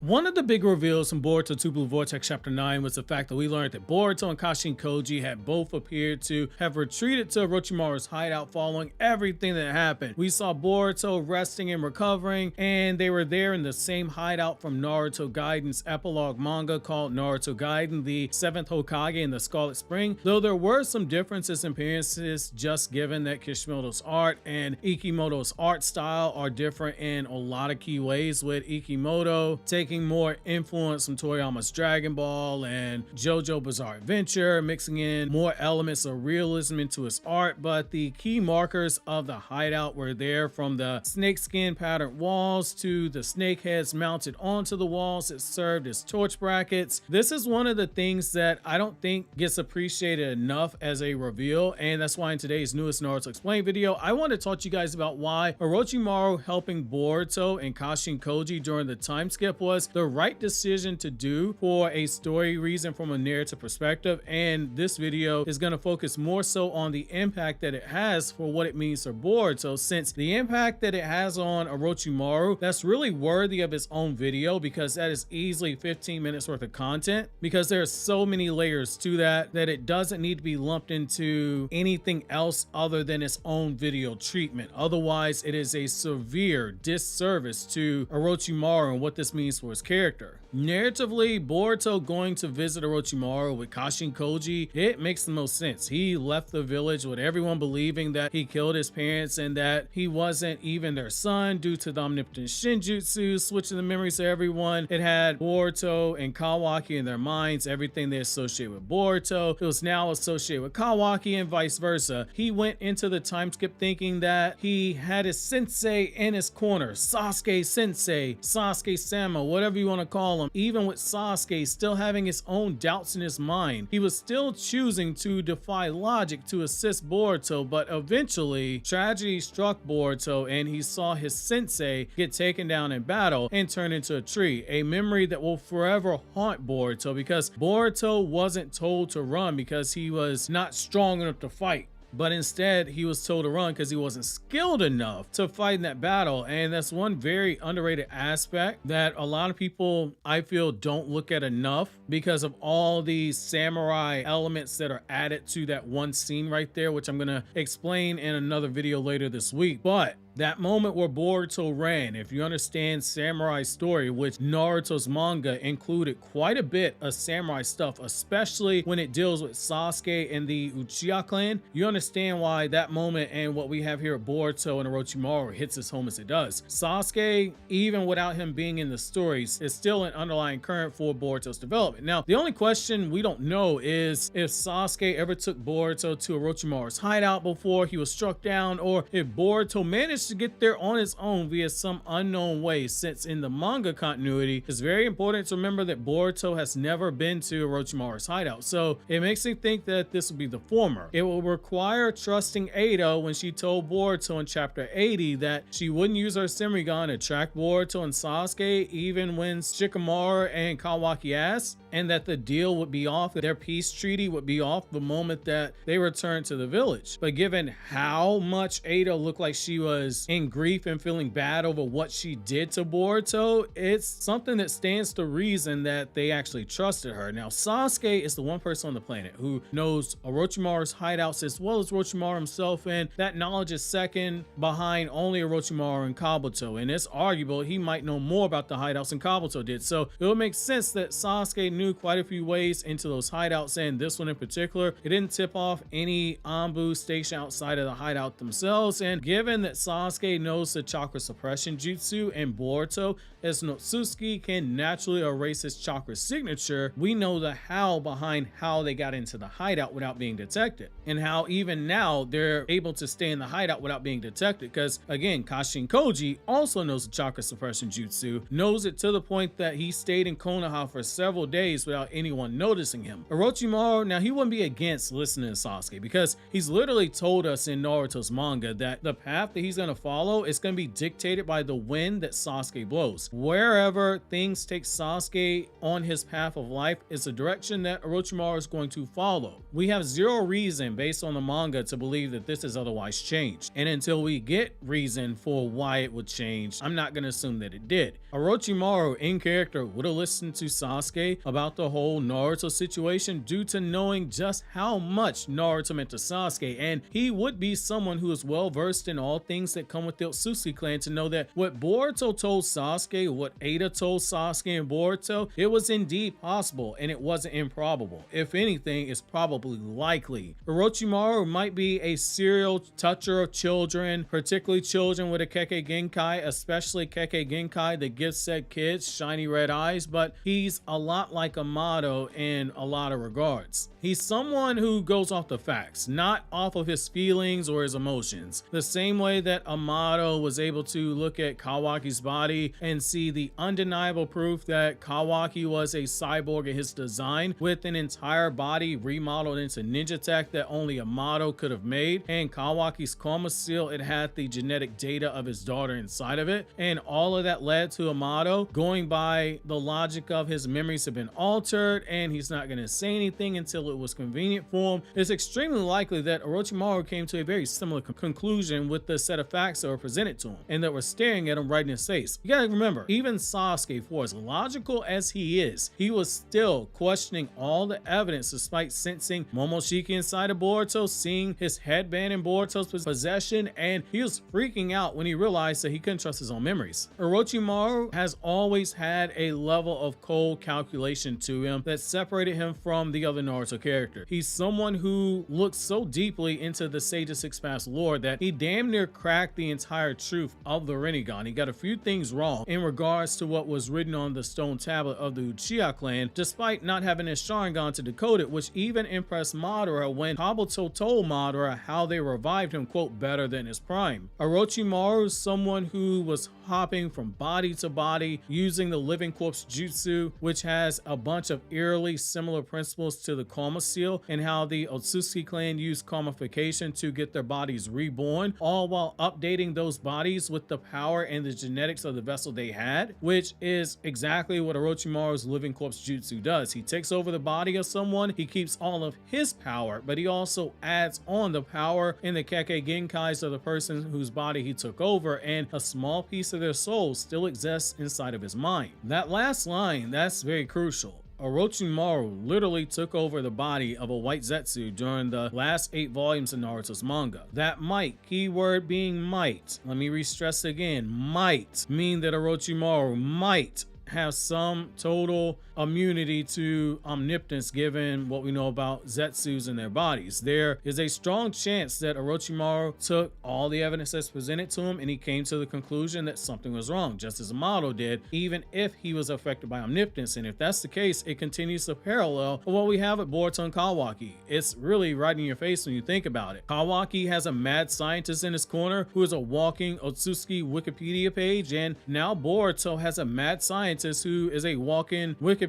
One of the big reveals from Boruto 2 Blue Vortex Chapter 9 was the fact that we learned that Boruto and Kashin Koji had both appeared to have retreated to Orochimaru's hideout following everything that happened. We saw Boruto resting and recovering, and they were there in the same hideout from Naruto Gaiden's epilogue manga called Naruto Gaiden, the 7th Hokage in the Scarlet Spring, though there were some differences in appearances just given that Kishimoto's art and Ikimoto's art style are different in a lot of key ways, with Ikimoto taking more influence from Toriyama's Dragon Ball and JoJo Bizarre Adventure, mixing in more elements of realism into his art, but the key markers of the hideout were there, from the snakeskin patterned walls to the snake heads mounted onto the walls that served as torch brackets. This is one of the things that I don't think gets appreciated enough as a reveal, and that's why in today's newest Naruto Explained video, I want to talk to you guys about why Orochimaru helping Boruto and Kashin Koji during the time skip was the right decision to do for a story reason from a narrative perspective. And this video is going to focus more so on the impact that it has for what it means for Boruto, since the impact that it has on Orochimaru, that's really worthy of its own video, because that is easily 15 minutes worth of content, because there are so many layers to that it doesn't need to be lumped into anything else other than its own video treatment. Otherwise, it is a severe disservice to Orochimaru and what this means for his character. Narratively, Boruto going to visit Orochimaru with Kashin Koji, it makes the most sense. He left the village with everyone believing that he killed his parents and that he wasn't even their son due to the omnipotent Shinjutsu, switching the memories of everyone. It had Boruto and Kawaki in their minds, everything they associate with Boruto, it was now associated with Kawaki and vice versa. He went into the time skip thinking that he had his sensei in his corner, Sasuke sensei, Sasuke Sama, whatever you want to call him. Even with Sasuke still having his own doubts in his mind, he was still choosing to defy logic to assist Boruto, but eventually tragedy struck Boruto and he saw his sensei get taken down in battle and turn into a tree, a memory that will forever haunt Boruto, because Boruto wasn't told to run because he was not strong enough to fight, but instead he was told to run because he wasn't skilled enough to fight in that battle. And that's one very underrated aspect that a lot of people, I feel, don't look at enough because of all these samurai elements that are added to that one scene right there, which I'm going to explain in another video later this week. But that moment where Boruto ran, if you understand samurai story, which Naruto's manga included quite a bit of samurai stuff, especially when it deals with Sasuke and the Uchiha clan, you understand why that moment and what we have here at Boruto and Orochimaru hits as home as it does. Sasuke, even without him being in the stories, is still an underlying current for Boruto's development. Now, the only question we don't know is if Sasuke ever took Boruto to Orochimaru's hideout before he was struck down, or if Boruto managed to get there on his own via some unknown way, since in the manga continuity, it's very important to remember that Boruto has never been to Orochimaru's hideout. So it makes me think that this will be the former. It will require trusting Ada when she told Boruto in chapter 80 that she wouldn't use her Senrigan to track Boruto and Sasuke even when Shikamaru and Kawaki asked, and that the deal would be off, that their peace treaty would be off the moment that they returned to the village. But given how much Ada looked like she was in grief and feeling bad over what she did to Boruto, it's something that stands to reason that they actually trusted her. Now, Sasuke is the one person on the planet who knows Orochimaru's hideouts as well as Orochimaru himself, and that knowledge is second behind only Orochimaru and Kabuto, and it's arguable he might know more about the hideouts than Kabuto did. So it would make sense that Sasuke knew quite a few ways into those hideouts, and this one in particular, it didn't tip off any Anbu station outside of the hideout themselves. And given that Sasuke knows the chakra suppression jutsu and Boruto, as Notsuki can naturally erase his chakra signature, we know the how behind how they got into the hideout without being detected, and how even now they're able to stay in the hideout without being detected, because again, Kashin Koji also knows the chakra suppression jutsu, knows it to the point that he stayed in Konoha for several days without anyone noticing him. Orochimaru, now he wouldn't be against listening to Sasuke, because he's literally told us in Naruto's manga that the path that he's going to follow is going to be dictated by the wind that Sasuke blows. Wherever things take Sasuke on his path of life is the direction that Orochimaru is going to follow. We have zero reason based on the manga to believe that this is otherwise changed, and until we get reason for why it would change, I'm not going to assume that it did. Orochimaru in character would have listened to Sasuke about the whole Naruto situation due to knowing just how much Naruto meant to Sasuke, and he would be someone who is well versed in all things that come with the Uzumaki clan to know that what Boruto told Sasuke, what Ada told Sasuke and Boruto, it was indeed possible and it wasn't improbable. If anything, it's probably likely. Orochimaru might be a serial toucher of children, particularly children with a Kekkei Genkai, especially Kekkei Genkai that gives said kids shiny red eyes, but he's a lot like Amado in a lot of regards. He's someone who goes off the facts, not off of his feelings or his emotions. The same way that Amado was able to look at Kawaki's body and see the undeniable proof that Kawaki was a cyborg in his design with an entire body remodeled into ninja tech that only Amado could have made, and Kawaki's Karma seal, it had the genetic data of his daughter inside of it, and all of that led to Amado going by the logic of his memories have been altered and he's not going to say anything until it was convenient for him. It's extremely likely that Orochimaru came to a very similar conclusion with the set of facts that were presented to him and that were staring at him right in his face. You gotta remember, even Sasuke, for as logical as he is, he was still questioning all the evidence despite sensing Momoshiki inside of Boruto, seeing his headband in Boruto's possession, and he was freaking out when he realized that he couldn't trust his own memories. Orochimaru has always had a level of cold calculation to him that separated him from the other Naruto character. He's someone who looks so deeply into the Sage of Six Paths lore that he damn near cracked the entire truth of the Rinnegan. He got a few things wrong in regards to what was written on the stone tablet of the Uchiha clan, despite not having his Sharingan to decode it, which even impressed Madara when Kabuto told Madara how they revived him, quote, better than his prime. Orochimaru is someone who was hopping from body to body using the living corpse jutsu, which has a bunch of eerily similar principles to the Karma seal and how the Uzumaki clan used karmification to get their bodies reborn, all while updating those bodies with the power and the genetics of the vessel they had, which is exactly what Orochimaru's living corpse jutsu does. He takes over the body of someone, he keeps all of his power, but he also adds on the power in the Kekkei Genkais of the person whose body he took over, and a small piece of their soul still exists inside of his mind. That last line, that's very crucial. Orochimaru literally took over the body of a white Zetsu during the last 8 volumes of Naruto's manga. That might, keyword being might, let me re-stress again, might mean that Orochimaru might have some total immunity to omnipotence given what we know about Zetsus and their bodies. There is a strong chance that Orochimaru took all the evidence that's presented to him and he came to the conclusion that something was wrong, just as Amado did, even if he was affected by omnipotence. And if that's the case, it continues to parallel what we have at Boruto and Kawaki. It's really right in your face when you think about it. Kawaki has a mad scientist in his corner who is a walking Uzumaki Wikipedia page, and now Boruto has a mad scientist who is a walking Wikipedia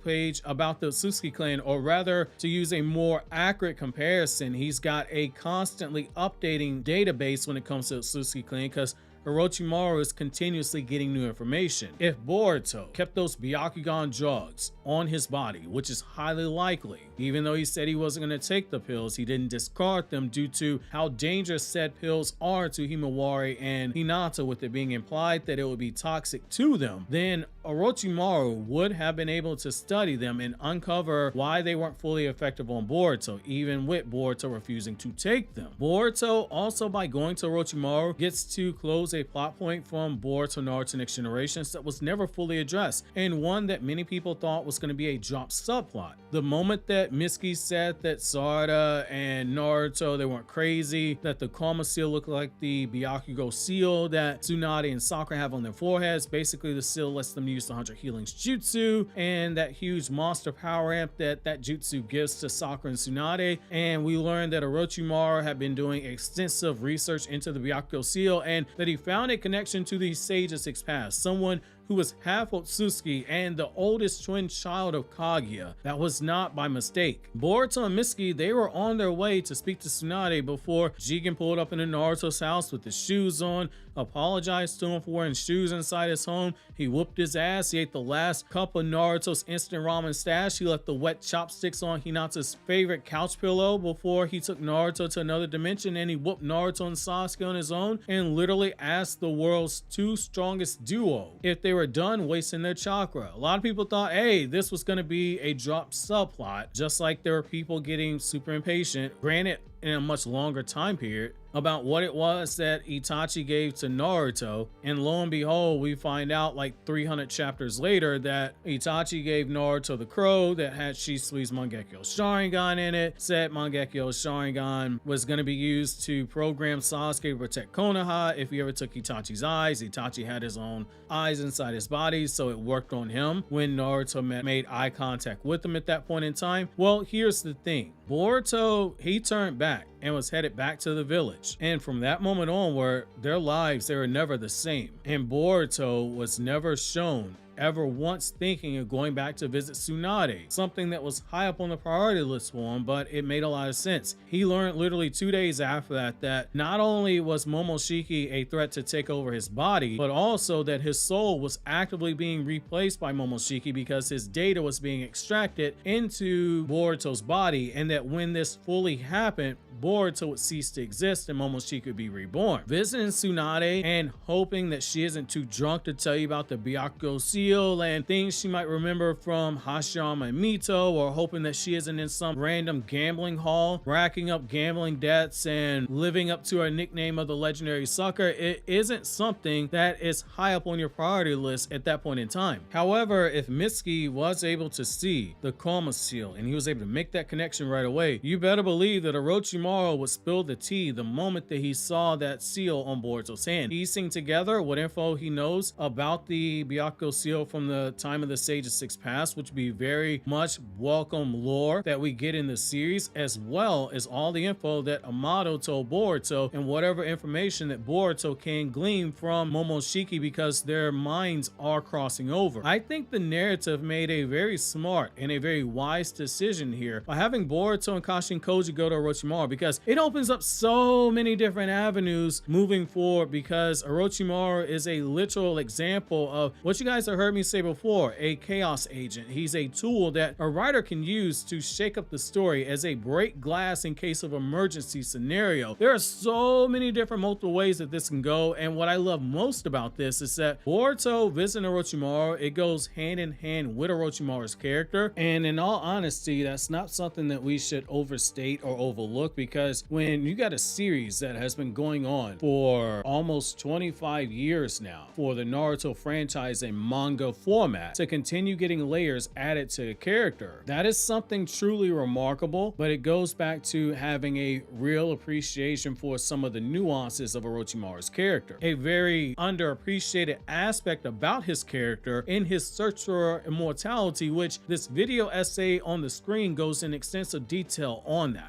page about the Uzumaki clan, or rather, to use a more accurate comparison, he's got a constantly updating database when it comes to the Uzumaki clan, because Orochimaru is continuously getting new information. If Boruto kept those Byakugou drugs on his body, which is highly likely, even though he said he wasn't going to take the pills, he didn't discard them due to how dangerous said pills are to Himawari and Hinata, with it being implied that it would be toxic to them, then Orochimaru would have been able to study them and uncover why they weren't fully effective on Boruto, even with Boruto refusing to take them. Boruto also, by going to Orochimaru, gets to close a plot point from Boruto Naruto Next Generations that was never fully addressed, and one that many people thought was going to be a dropped subplot. The moment that Mitsuki said that Sarada and Naruto, they weren't crazy, that the Karma seal looked like the Byakugou seal that Tsunade and Sakura have on their foreheads, basically the seal lets them use the 100 healings jutsu, and that huge monster power amp that jutsu gives to Sakura and Tsunade. And we learned that Orochimaru had been doing extensive research into the Byakugou seal and that he found a connection to the Sage of Six Paths, someone who was half Otsuki and the oldest twin child of Kaguya. That was not by mistake. Boruto and Mitsuki, they were on their way to speak to Tsunade before Jigen pulled up into Naruto's house with his shoes on, apologized to him for wearing shoes inside his home. He whooped his ass. He ate the last cup of Naruto's instant ramen stash. He left the wet chopsticks on Hinata's favorite couch pillow before he took Naruto to another dimension, and he whooped Naruto and Sasuke on his own and literally asked the world's two strongest duo if they were done wasting their chakra. A lot of people thought, hey, this was going to be a drop subplot, just like there were people getting super impatient, granted in a much longer time period, about what it was that Itachi gave to Naruto. And lo and behold, we find out like 300 chapters later that Itachi gave Naruto the crow that had Shisui's Mangekyo Sharingan in it, said Mangekyo Sharingan was going to be used to program Sasuke to protect Konoha if he ever took Itachi's eyes. Itachi had his own eyes inside his body, so it worked on him when Naruto made eye contact with him at that point in time. Well, here's the thing. Boruto, he turned back and was headed back to the village. And from that moment onward, their lives, they were never the same. And Boruto was never shown ever once thinking of going back to visit Tsunade, something that was high up on the priority list for him, but it made a lot of sense. He learned literally 2 days after that not only was Momoshiki a threat to take over his body, but also that his soul was actively being replaced by Momoshiki because his data was being extracted into Boruto's body, and that when this fully happened, Boruto would cease to exist and Momoshiki would be reborn. Visiting Tsunade and hoping that she isn't too drunk to tell you about the Byakugou Seal and things she might remember from Hashirama and Mito, or hoping that she isn't in some random gambling hall racking up gambling debts and living up to her nickname of the legendary sucker, it isn't something that is high up on your priority list at that point in time. However, if Mitsuki was able to see the Kurama seal and he was able to make that connection right away, you better believe that Orochimaru would spill the tea the moment that he saw that seal on Boruto's hand. Piecing together what info he knows about the Byakugou seal from the time of the Sage's Six Paths, which would be very much welcome lore that we get in the series, as well as all the info that Amato told Boruto and whatever information that Boruto can glean from Momoshiki, because their minds are crossing over. I think the narrative made a very smart and a very wise decision here by having Boruto and Kashin Koji go to Orochimaru, because it opens up so many different avenues moving forward, because Orochimaru is a literal example of what you guys have heard me say before, a chaos agent. He's a tool that a writer can use to shake up the story as a break glass in case of emergency scenario. There are so many different multiple ways that this can go, and what I love most about this is that Boruto visiting Orochimaru, it goes hand in hand with Orochimaru's character, and in all honesty, that's not something that we should overstate or overlook, because when you got a series that has been going on for almost 25 years now for the Naruto franchise in manga format, to continue getting layers added to the character, that is something truly remarkable. But it goes back to having a real appreciation for some of the nuances of Orochimaru's character. A very underappreciated aspect about his character in his search for immortality, which this video essay on the screen goes in extensive detail on that.